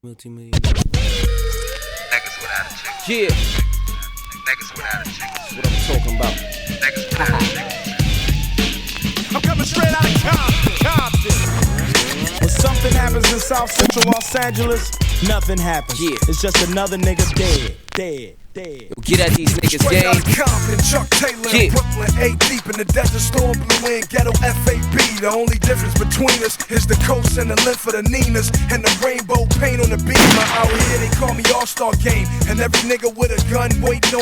Multi-million. Niggas without a chick. Yeah. Niggas without a chick. That's what I'm talking about. Niggas without a chick. I'm coming straight out of Compton. When something happens in South Central Los Angeles, nothing happens. Yeah. It's just another nigga dead. Yo, get at these niggas, Straight gang. out of Compton, Chuck Taylor in Brooklyn, 8 deep in the desert storm blew in ghetto FAB. The only difference between us is the coast and the length of the Ninas and the rainbow paint on the beamer. Out here they call me All-Star Game, and every nigga with a gun waiting on